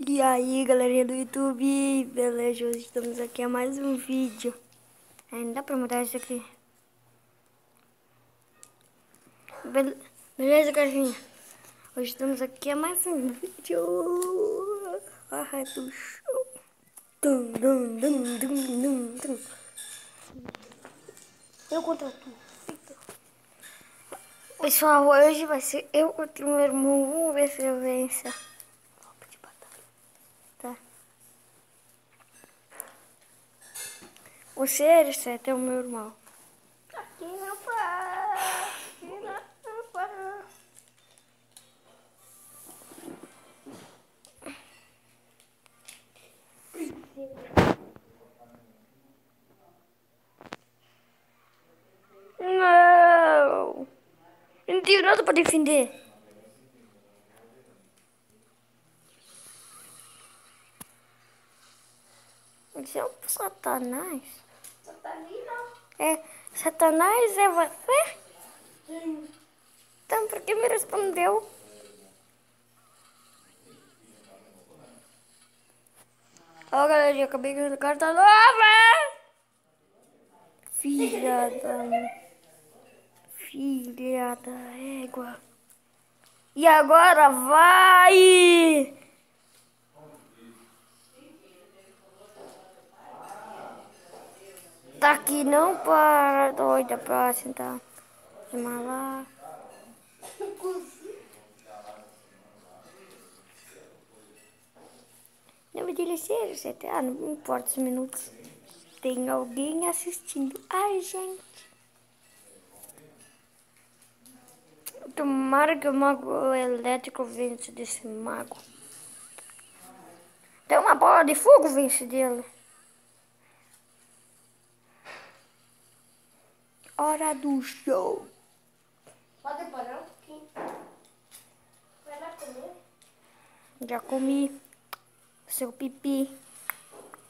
E aí, galerinha do YouTube, beleza? Hoje estamos aqui a mais um vídeo. Ainda dá pra mudar isso aqui? Beleza, galerinha? Hoje estamos aqui a mais um vídeo. Ai, do show. Dum, dum, dum, dum, dum, dum. Eu contra tu. Pessoal, hoje vai ser eu contra o meu irmão. Vamos ver se eu venço. Tá. O CR7 é o meu irmão. Aqui não para. Aqui não para. Não! Eu não tenho nada para defender. Isso é um Satanás. Satanina? É, Satanás é você? Sim. Então por que me respondeu? Ó, galera, eu acabei com a carta nova! Filha da... Filha da égua. E agora vai! Tá aqui não para, doida, próxima, tá? Vamos lá. Não me dele sério, CTA, não importa os minutos. Tem alguém assistindo. Ai, gente. Tomara que o mago elétrico vence desse mago. Tem uma bola de fogo vence dele. Hora do show. Pode parar um pouquinho. Vai lá comer? Já comi. Seu pipi.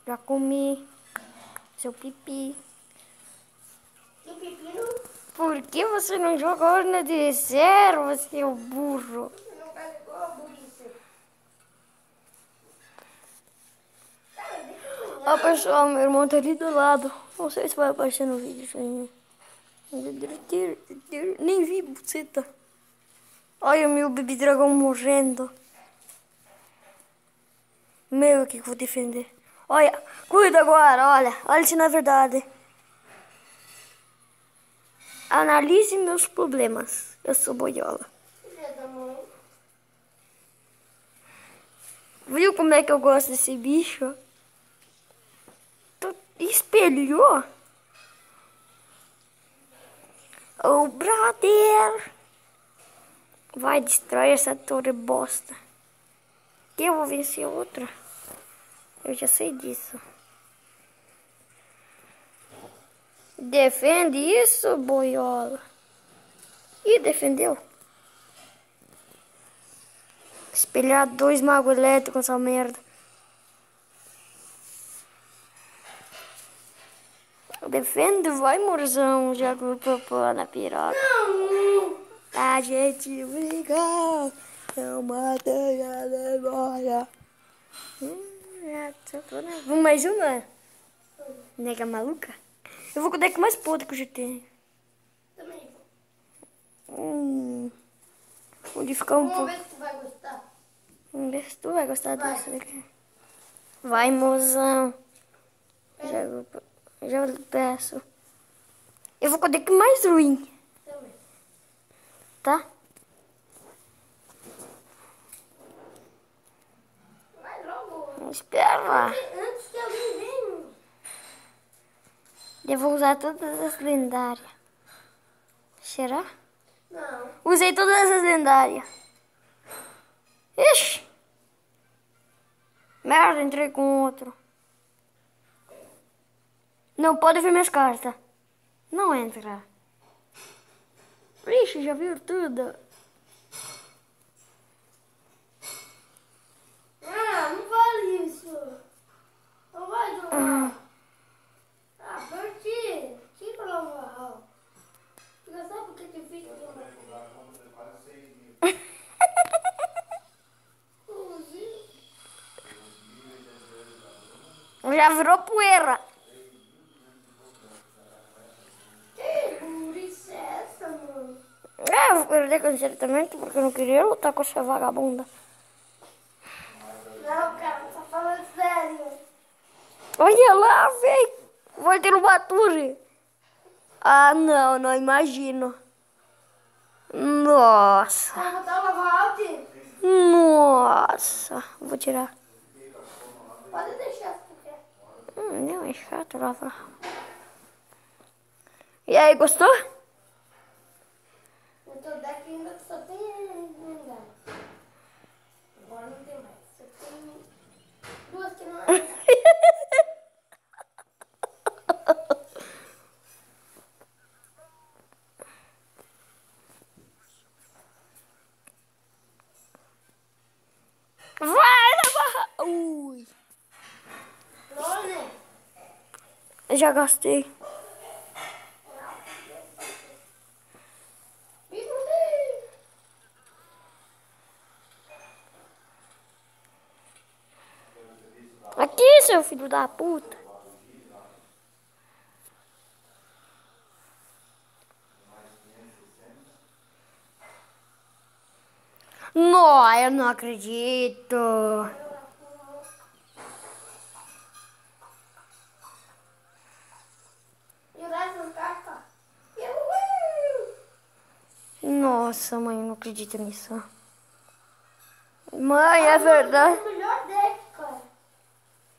Já comi. Seu pipi. E pepino? Por que você não jogou na de zero, seu burro? Não carregou a burrice. Ó, pessoal, meu irmão tá ali do lado. Não sei se vai aparecer no vídeo isso aí. Nem vi, buceta. Olha o meu bebê dragão morrendo. Meu, que eu vou defender. Olha, cuida agora, olha se não é verdade. Analise meus problemas. Eu sou boiola. Filha da mãe. Viu como é que eu gosto desse bicho? Tu espelhou? Oh, brother. Vai, destrói essa torre bosta. Que eu vou vencer outra. Eu já sei disso. Defende isso, boiola. Ih, defendeu. Espelhar dois magos elétricos, essa merda. Defende, vai, morzão. Já que eu propô na piroca. Não. A gente briga. Eu matei a demora. Vamos mais uma? Nega maluca? Eu vou com o deck mais podre que eu já tenho. Também. Onde ficar um Vamos pouco. ver se tu vai gostar. Vamos ver se tu vai gostar Vai. dessa daqui. Vai, mozão. Já peço. Eu vou com o deck mais ruim, Também. tá? Vai logo. Espera. Antes que alguém venha. Eu vou usar todas as lendárias. Será? Não. Usei todas as lendárias. Ixi. Merda, entrei com outro. Não pode ver minhas cartas. Não entra. Ixi, já viu tudo. Ah, não vale isso. Não vai jogar. Ah, parti. Tira lá o barral. Você sabe por que que fica jogando? Já virou poeira. Que burrice é essa, mano? É, eu vou perder consertamento porque eu não queria lutar com essa vagabunda. Não, cara, tá falando sério. Olha lá, velho. Vai ter um Baturi. Ah, não, não imagino. Nossa. Vai botar o lava-alto? Nossa. Vou tirar. Pode deixar se tu quer. Não, é chato lavar. E aí, gostou? No teu deck ainda só tem lendário. Agora não tem mais. Só tem duas que não é. Vai lavar. Ui. Não, né? Eu já gastei. Aqui, seu filho da puta. Não, eu não acredito. E o resto das cartas? Nossa, mãe, eu não acredito nisso. Mãe, é verdade. É o melhor deck, cara.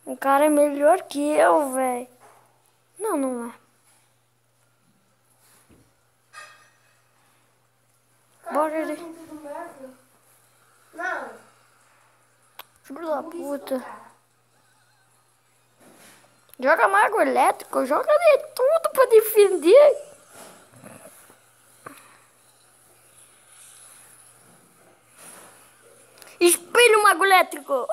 O cara é melhor que eu, velho. Não, não é. Bora Cara, ali. tá tudo merda. Não. Filho da puta. Joga mago elétrico, joga de tudo pra defender. Espelho mago elétrico.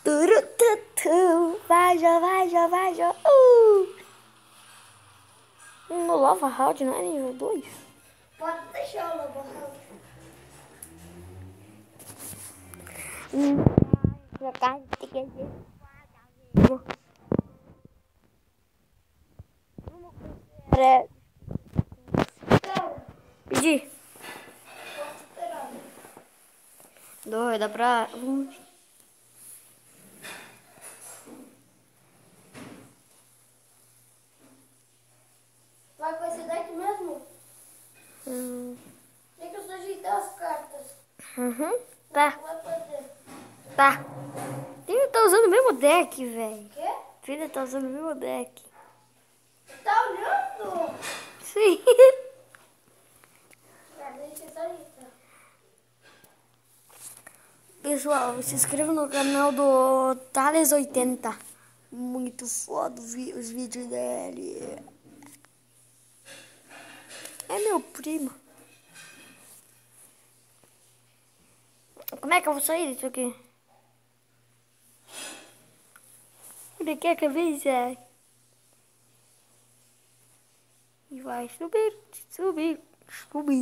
Turututu. Vai, já, vai, já, vai, já. No Lava Round não é nível 2? Pode deixar o lava-alto. Cara, Pedi. posso esperar. Doida pra... Vai com esse deck mesmo? Tem que eu sujeitar as cartas. Uhum. Tá, Vai fazer. tá. Filho tá usando o mesmo deck, velho. O quê? Filho tá usando o mesmo deck. Tá olhando? Sim. Deixa eu sujeitar. Pessoal, se inscreva no canal do Thales80. Muito foda os vídeos dele. É meu primo. Como é que eu vou sair disso aqui? Ele quer que eu veja. E vai subir, subir, subir.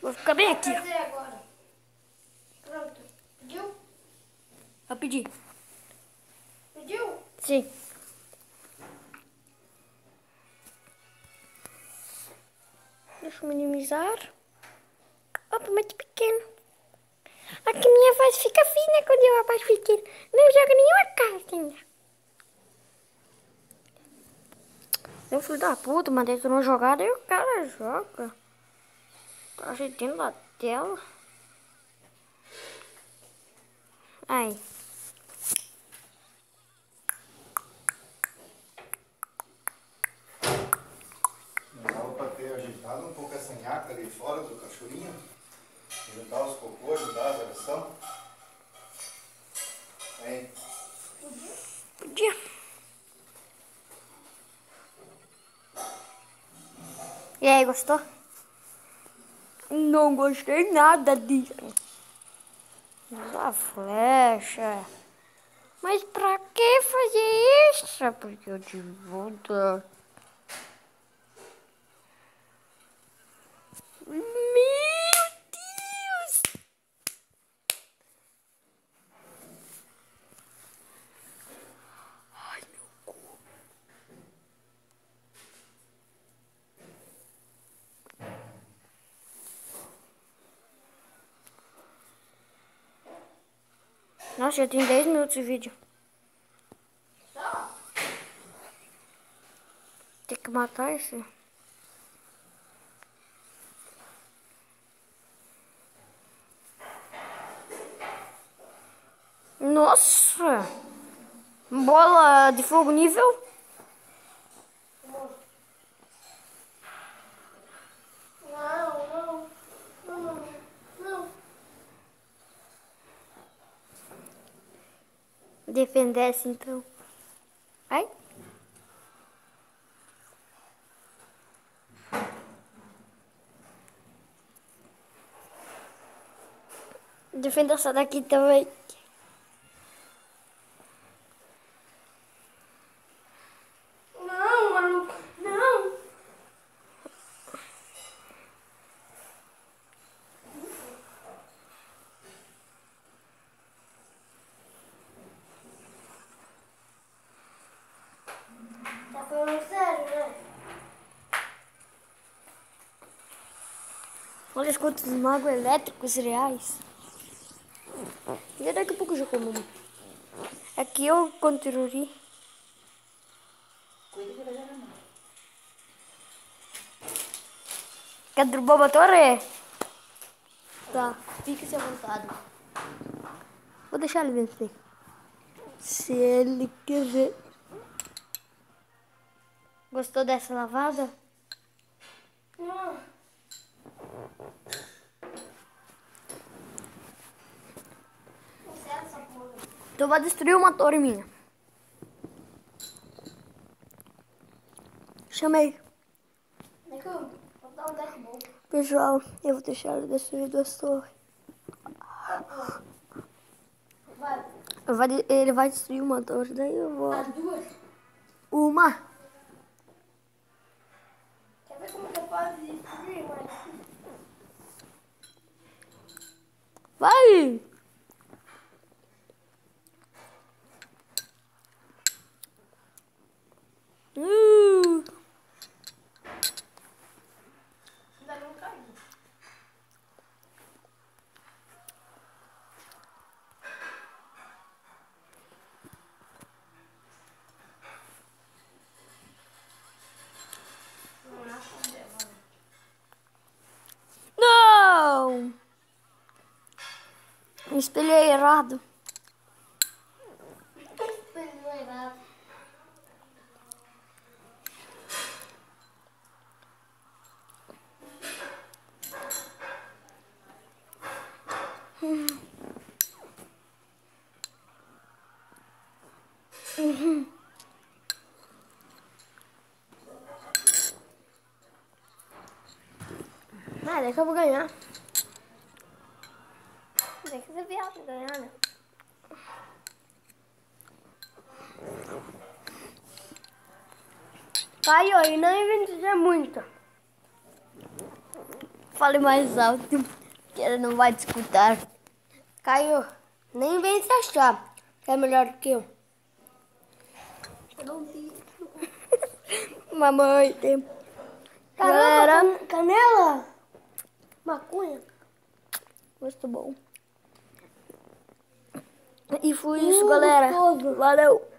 Vou ficar bem aqui, ó. Fazer agora. Pronto. Pediu? Eu pedi. Pediu? Sim. Deixa eu minimizar. Opa, muito pequeno. Aqui minha voz fica fina quando eu abaixo pequeno. Não joga nenhuma carta ainda. Meu filho da puta, mandei tu não jogar, daí o cara joga. Tá ajeitando a tela. Aí. Não dava pra ter ajeitado um pouco essa nhaca ali fora do cachorrinho? Ajudar os cocôs, ajudar a versão? Hein? Podia. E aí, gostou? Não gostei nada disso. Usar flecha. Mas pra que fazer isso? Porque eu te vou dar. Nossa, já tem 10 minutos de vídeo. Só? Tem que matar esse. Nossa! Bola de fogo nível? Não. Defender-se então. Ai? Defenda essa daqui também. Não, maluco. Não. Tá falando sério, né? Olha quantos magos elétricos reais. E daqui a pouco eu já como um. Aqui eu continuarei. Cuida que vai dar na mão. Quer derrubar uma torre? Tá, fique-se à vontade. Vou deixar ele vencer. Se ele quiser. Gostou dessa lavada? Não. Essa porra. Tu vai destruir uma torre minha. Chamei. Neco, vou dar um deck bom. Pessoal, eu vou deixar ele destruir duas torres. Vai. Ele vai destruir uma torre, daí eu vou. As duas. Uma. Quer ver como que eu posso destruir, mãe? Vai! Ainda não caiu. Não! Espelhei errado. Perdeu errado. Nada, que eu vou ganhar. Tem que ser viado pra ganhar, né? Caiu aí, não invente dizer muito. Fale mais alto, que ele não vai te escutar. Caiu, nem vem se achar que é melhor que eu. Eu não vi. Mamãe tem. Caramba, canela! Maconha. Gosto bom. E foi isso, galera. Gostoso. Valeu.